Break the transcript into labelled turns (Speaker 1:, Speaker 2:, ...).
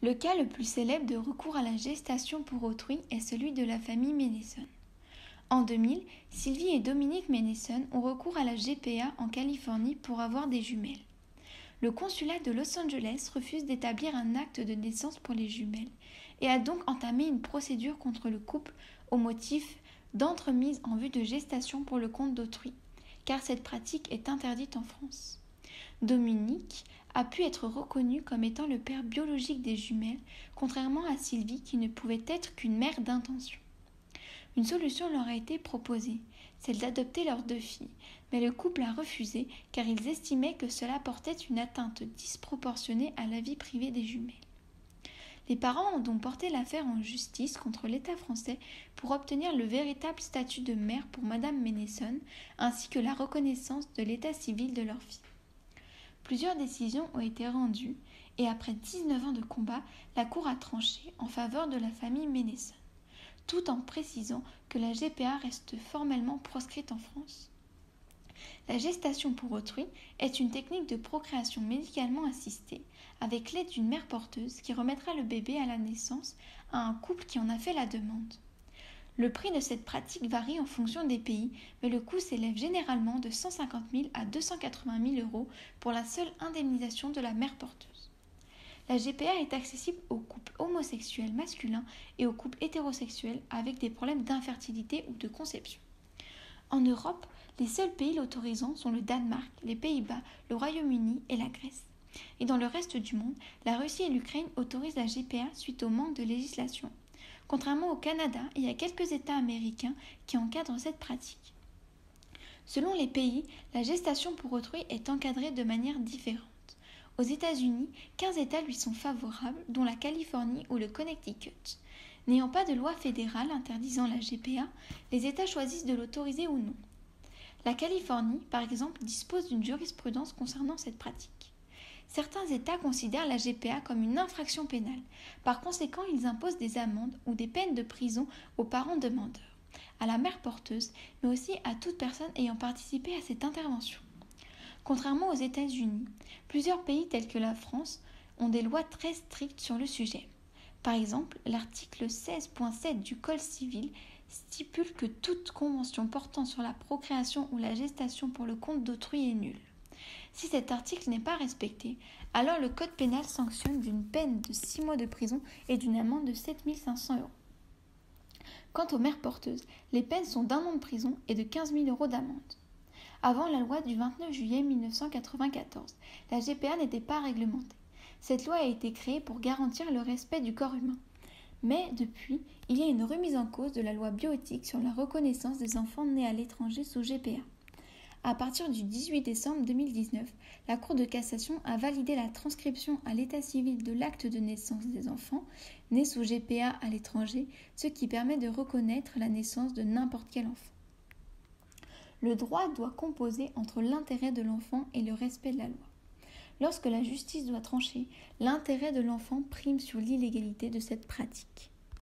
Speaker 1: Le cas le plus célèbre de recours à la gestation pour autrui est celui de la famille Menneson. En 2000, Sylvie et Dominique Menneson ont recours à la GPA en Californie pour avoir des jumelles. Le consulat de Los Angeles refuse d'établir un acte de naissance pour les jumelles et a donc entamé une procédure contre le couple au motif d'entremise en vue de gestation pour le compte d'autrui, car cette pratique est interdite en France. Dominique a pu être reconnu comme étant le père biologique des jumelles, contrairement à Sylvie qui ne pouvait être qu'une mère d'intention. Une solution leur a été proposée, celle d'adopter leurs 2 filles, mais le couple a refusé car ils estimaient que cela portait une atteinte disproportionnée à la vie privée des jumelles. Les parents ont donc porté l'affaire en justice contre l'État français pour obtenir le véritable statut de mère pour Madame Menneson, ainsi que la reconnaissance de l'état civil de leur fille. Plusieurs décisions ont été rendues et après 19 ans de combat, la Cour a tranché en faveur de la famille Menneson, tout en précisant que la GPA reste formellement proscrite en France. La gestation pour autrui est une technique de procréation médicalement assistée avec l'aide d'une mère porteuse qui remettra le bébé à la naissance à un couple qui en a fait la demande. Le prix de cette pratique varie en fonction des pays, mais le coût s'élève généralement de 150 000 à 280 000 euros pour la seule indemnisation de la mère porteuse. La GPA est accessible aux couples homosexuels masculins et aux couples hétérosexuels avec des problèmes d'infertilité ou de conception. En Europe, les seuls pays l'autorisant sont le Danemark, les Pays-Bas, le Royaume-Uni et la Grèce. Et dans le reste du monde, la Russie et l'Ukraine autorisent la GPA suite au manque de législation, contrairement au Canada et à quelques États américains qui encadrent cette pratique. Selon les pays, la gestation pour autrui est encadrée de manière différente. Aux États-Unis, 15 États lui sont favorables, dont la Californie ou le Connecticut. N'ayant pas de loi fédérale interdisant la GPA, les États choisissent de l'autoriser ou non. La Californie, par exemple, dispose d'une jurisprudence concernant cette pratique. Certains États considèrent la GPA comme une infraction pénale. Par conséquent, ils imposent des amendes ou des peines de prison aux parents demandeurs, à la mère porteuse, mais aussi à toute personne ayant participé à cette intervention. Contrairement aux États-Unis, plusieurs pays tels que la France ont des lois très strictes sur le sujet. Par exemple, l'article 16.7 du Code civil stipule que toute convention portant sur la procréation ou la gestation pour le compte d'autrui est nulle. Si cet article n'est pas respecté, alors le Code pénal sanctionne d'une peine de 6 mois de prison et d'une amende de 7 500 euros. Quant aux mères porteuses, les peines sont d'1 an de prison et de 15 000 euros d'amende. Avant la loi du 29 juillet 1994, la GPA n'était pas réglementée. Cette loi a été créée pour garantir le respect du corps humain. Mais depuis, il y a une remise en cause de la loi bioéthique sur la reconnaissance des enfants nés à l'étranger sous GPA. À partir du 18 décembre 2019, la Cour de cassation a validé la transcription à l'état civil de l'acte de naissance des enfants nés sous GPA à l'étranger, ce qui permet de reconnaître la naissance de n'importe quel enfant. Le droit doit composer entre l'intérêt de l'enfant et le respect de la loi. Lorsque la justice doit trancher, l'intérêt de l'enfant prime sur l'illégalité de cette pratique.